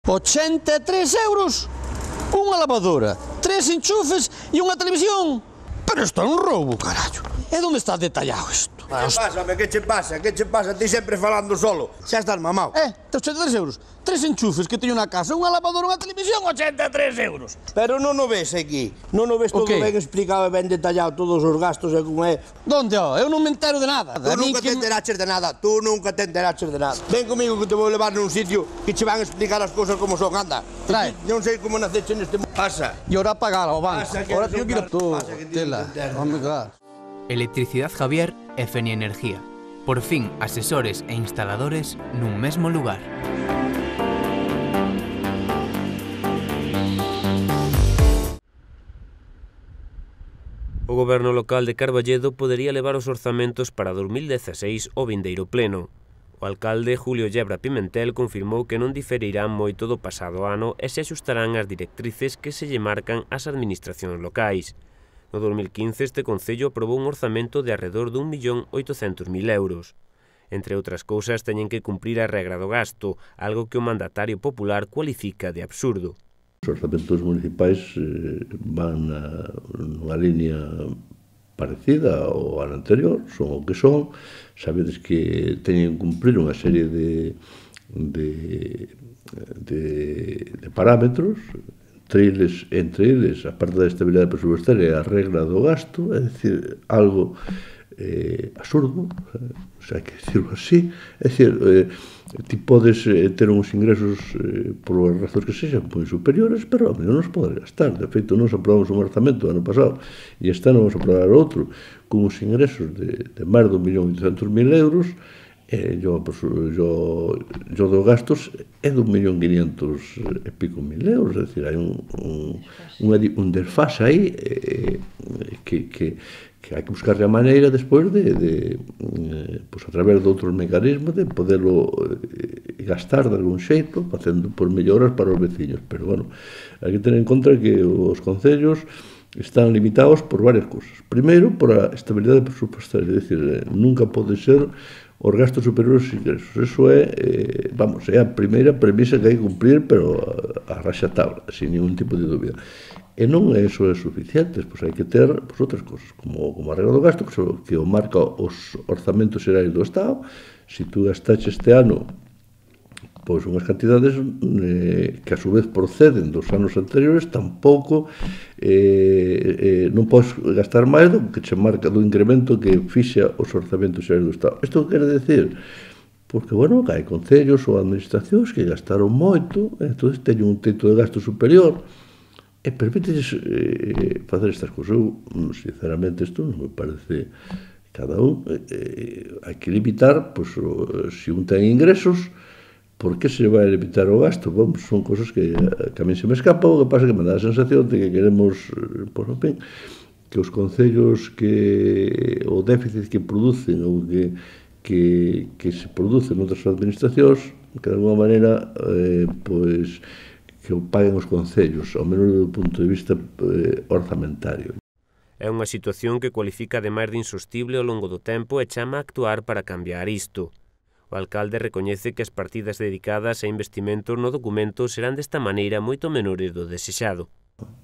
83 euros? Unha lavadora, 3 enchufes e unha televisión? Pero isto é un roubo, carallo. E onde está detallado isto? Que che pasa? Que che pasa? Ti sempre falando solo. Xa estás mamao. Te 83 euros. 3 enchufes que teño na casa, unha lavadora, unha televisión, 83 euros. Pero non o ves aquí. Non o ves todo ben explicado e ben detallado, todos os gastos e como é. Donde, Eu non me entero de nada. Tú nunca te enteraches de nada. Tú nunca te enteraches de nada. Ven comigo que te vou levar nun sitio que che van a explicar as cousas como son. Anda. Trae. Non sei como naceche neste mundo. Pasa. E ahora pagala ao banco. Ahora teño que ir a todo. Tela. Electricidad Javier e Fenia Energía. Por fin, asesores e instaladores nun mesmo lugar. O goberno local de Carballedo podería levar os orzamentos para 2016 ao vindeiro pleno. O alcalde Julio Yebra Pimentel confirmou que non diferirán moito do pasado ano e se axustarán as directrices que se lle marcan ás administracións locais. No 2015 este concello aprobou un orzamento de arredor de 1.800.000 euros. Entre outras cousas, teñen que cumprir a regra do gasto, algo que o mandatario popular cualifica de absurdo. Os orzamentos municipais van nunha línea parecida ao ano anterior, son o que son. Sabedes que teñen que cumprir unha serie de parámetros, entre eles, a parte da estabilidade presupuestaria e a regla do gasto, é dicir, algo absurdo, hai que dicirlo así. É dicir, ti podes ter uns ingresos por as razóns que sexan moi superiores, pero ao menos nos podes gastar. De feito, nos aprobamos un orzamento ano pasado e este ano vamos a aprobar outro con uns ingresos de máis de 1.800.000 euros. Yo do gastos é de 1.500.000 e pico euros, é dicir, hai un desfase aí que hai que buscar a maneira despois a través de outros mecanismos de poderlo gastar de algún xeito, facendo por melloras para os veciños. Pero, bueno, hai que tener en conta que os concellos están limitados por varias cousas. Primeiro, por a estabilidade presupuestaria, é dicir, nunca pode ser os gastos superiores aos ingresos. Eso é a primeira premisa que hai que cumprir, pero a raxatabla, sin ningún tipo de dúbida. E non é iso suficiente, pois hai que ter outras cousas, como a regra do gasto, que o marca os orzamentos xerais do Estado. Se tú gastaste este ano pois unhas cantidades que a su vez proceden dos anos anteriores, tampouco non podes gastar máis do que che marca do incremento que fixa os orzamentos xerais do Estado. Isto quere decir, porque, bueno, que hai concellos ou administracións que gastaron moito, entón teñen un teito de gasto superior, e permítelles facer estas cousas. Eu, sinceramente, isto non me parece. Cada un hai que limitar, pois, se un ten ingresos, por que se vai limitar o gasto? Bom, son cousas que a mí se me escapa. O que pasa que me dá a sensación de que queremos, pois, en fin, que os concellos, que o déficit que producen ou que se produce noutras administracións, que de alguma maneira, pois, que o paguen os concellos, ao menos do punto de vista orzamentario. É unha situación que cualifica ademais de insostible ao longo do tempo e chama a actuar para cambiar isto. O alcalde recoñece que as partidas dedicadas a investimentos no documento serán desta maneira moito menores do desexado.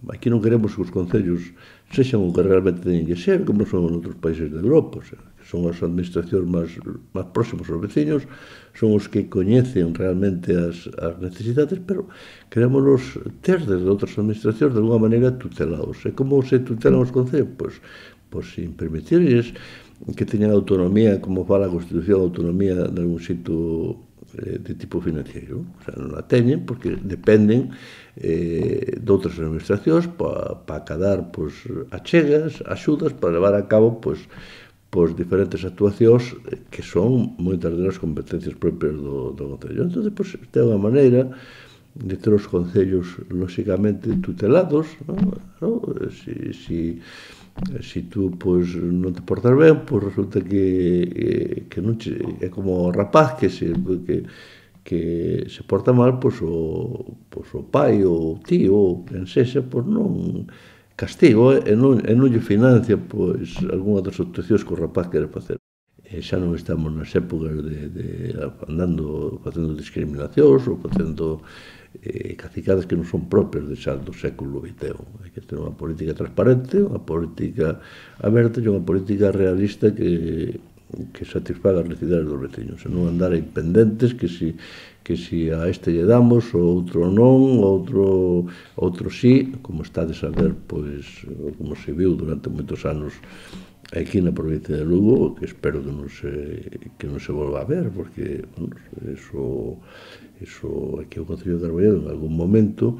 Aquí non queremos que os concellos sexan o que realmente teñen que ser, como son en outros países de Europa, que son as administracións máis próximas aos veciños, son os que coñecen realmente as necesidades, pero queremos ter desde outras administracións de alguma maneira tutelados. E como se tutelan os concellos? Pois sin permitirles que teñan autonomía, como fala a Constitución, autonomía de algún xeito de tipo financiero. O sea, non la teñen porque dependen de outras administracións para acadar achegas, axudas, para levar a cabo diferentes actuacións que son moitas delas competencias propias do Concello. Entón, ten unha maneira de ter os concellos lóxicamente tutelados, se tú non te portas ben, resulta que non é como o rapaz que se porta mal, o pai ou o tío ou quen sexa, non castigo e non lle financia algunha das actuacións que o rapaz quere facer. xa non estamos nas épocas de andando facendo discriminacións ou facendo cacicadas que non son propias do século XXI. Hai que ter unha política transparente, unha política aberta e unha política realista que satisfaga as necesidades dos veciños, e non andar aí pendentes que si a este lle damos, o outro non, o outro sí, como estades a ver, pois, como se viu durante moitos anos aquí na provincia de Lugo, que espero que non se volva a ver, porque, bueno, eso aquí o Concello de Carballedo en algún momento,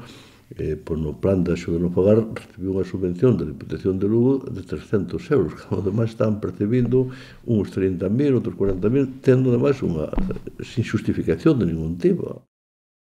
pois no plan de axuda no fogar recibiu unha subvención da Diputación de Lugo de 300 euros, que ademais estaban percibindo uns 30.000, outros 40.000, tendo ademais sin justificación de ningún tipo.